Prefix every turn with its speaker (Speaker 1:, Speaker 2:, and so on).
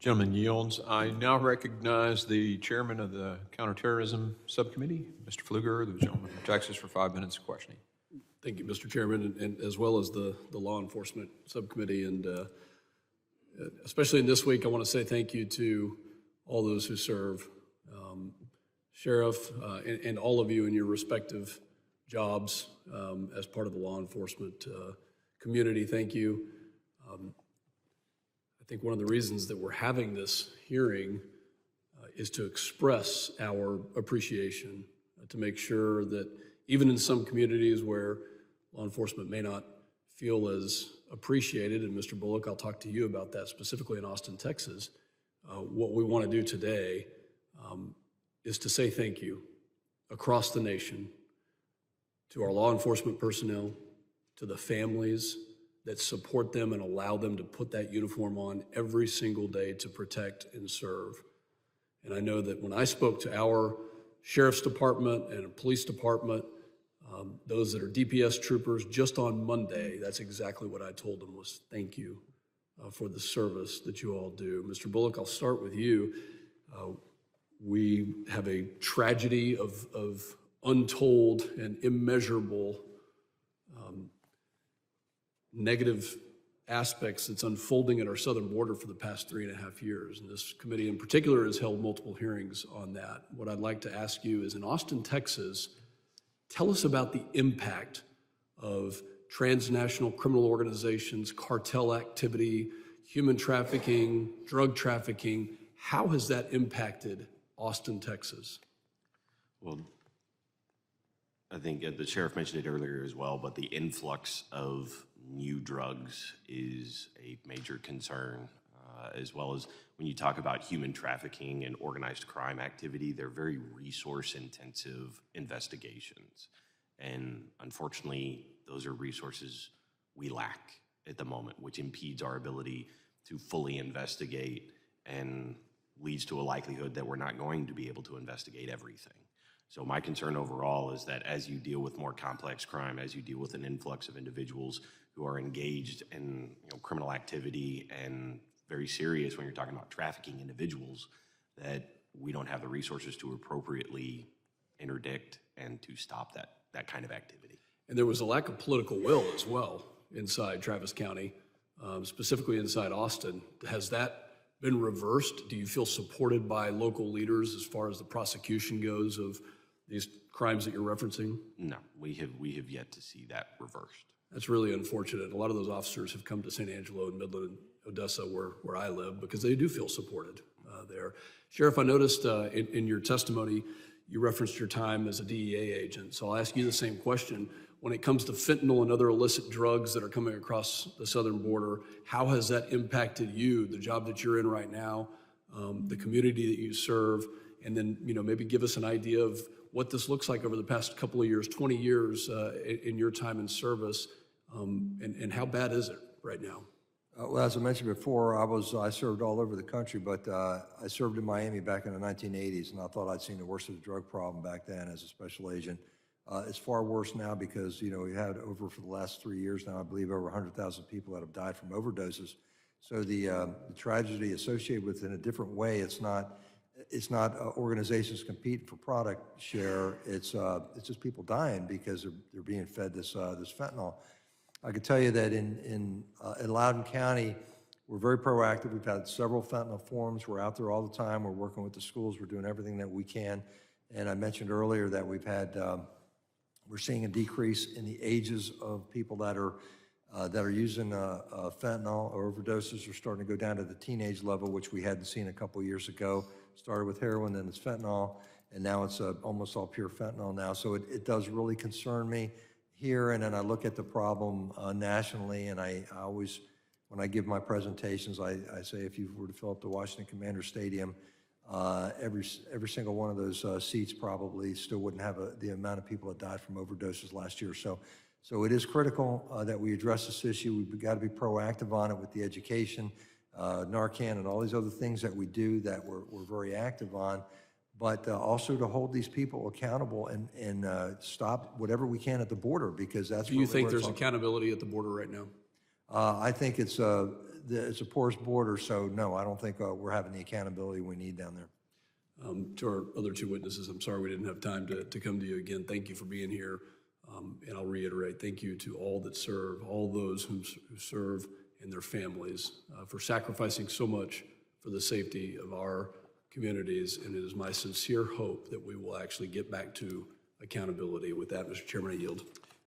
Speaker 1: Gentleman yields. I now recognize the chairman of the Counterterrorism Subcommittee, Mr. Pfluger, the gentleman from Texas, for 5 minutes of questioning.
Speaker 2: Thank you, Mr. Chairman, and as well as the Law Enforcement Subcommittee. And especially in this week, I want to say thank you to all those who serve, Sheriff, and all of you in your respective jobs as part of the law enforcement community. Thank you. I think one of the reasons that we're having this hearing is to express our appreciation, to make sure that even in some communities where law enforcement may not feel as appreciated, and Mr. Bullock, I'll talk to you about that specifically in Austin, Texas, what we want to do today is to say thank you across the nation to our law enforcement personnel, to the families that support them and allow them to put that uniform on every single day to protect and serve. And I know that when I spoke to our sheriff's department and police department, those that are DPS troopers, just on Monday, that's exactly what I told them was thank you for the service that you all do. Mr. Bullock, I'll start with you. We have a tragedy of untold and immeasurable negative aspects that's unfolding at our southern border for the past 3.5 years. And this committee in particular has held multiple hearings on that. What I'd like to ask you is in Austin, Texas, tell us about the impact of transnational criminal organizations, cartel activity, human trafficking, drug trafficking. How has that impacted Austin, Texas?
Speaker 3: Well, I think the sheriff mentioned it earlier as well, but the influx of new drugs is a major concern, as well as when you talk about human trafficking and organized crime activity, they're very resource-intensive investigations. And unfortunately, those are resources we lack at the moment, which impedes our ability to fully investigate and leads to a likelihood that we're not going to be able to investigate everything. So my concern overall is that as you deal with more complex crime, as you deal with an influx of individuals who are engaged in criminal activity and very serious when you're talking about trafficking individuals, that we don't have the resources to appropriately interdict and to stop that kind of activity.
Speaker 2: And there was a lack of political will as well inside Travis County, specifically inside Austin. Has that been reversed? Do you feel supported by local leaders as far as the prosecution goes of these crimes that you're referencing?
Speaker 3: No, we have yet to see that reversed.
Speaker 2: That's really unfortunate. A lot of those officers have come to San Angelo and Midland and Odessa, where I live, because they do feel supported there. Sheriff, I noticed in your testimony, you referenced your time as a DEA agent. So I'll ask you the same question. When it comes to fentanyl and other illicit drugs that are coming across the southern border, how has that impacted you, the job that you're in right now, the community that you serve, and then maybe give us an idea of what this looks like over the past couple of years, 20 years in your time in service, and how bad is it right now?
Speaker 4: Well, as I mentioned before, I served all over the country, but I served in Miami back in the 1980s, and I thought I'd seen the worst of the drug problem back then as a special agent. It's far worse now because, we had for the last 3 years now, I believe over 100,000 people that have died from overdoses. So the tragedy associated with it in a different way, it's not organizations compete for product share. It's just people dying because they're being fed this fentanyl. I can tell you that in Loudoun County, we're very proactive. We've had several fentanyl forums. We're out there all the time. We're working with the schools. We're doing everything that we can. And I mentioned earlier that we're seeing a decrease in the ages of people that are using fentanyl or overdoses. Are starting to go down to the teenage level, which we hadn't seen a couple years ago. Started with heroin, then it's fentanyl, and now it's almost all pure fentanyl now. So it does really concern me here, and then I look at the problem nationally, and I always, when I give my presentations, I say if you were to fill up the Washington Commanders Stadium, every single one of those seats probably still wouldn't have the amount of people that died from overdoses last year. So it is critical that we address this issue. We've got to be proactive on it with the education, Narcan, and all these other things that we do that we're very active on. But also to hold these people accountable and stop whatever we can at the border, because that's.
Speaker 2: Do you think there's accountability at the border right now?
Speaker 4: I think it's it's a porous border, so no, I don't think we're having the accountability we need down there.
Speaker 2: To our other two witnesses, I'm sorry we didn't have time to come to you again. Thank you for being here. And I'll reiterate, thank you to all that serve, all those who serve and their families for sacrificing so much for the safety of our communities. And it is my sincere hope that we will actually get back to accountability. With that, Mr. Chairman, I yield.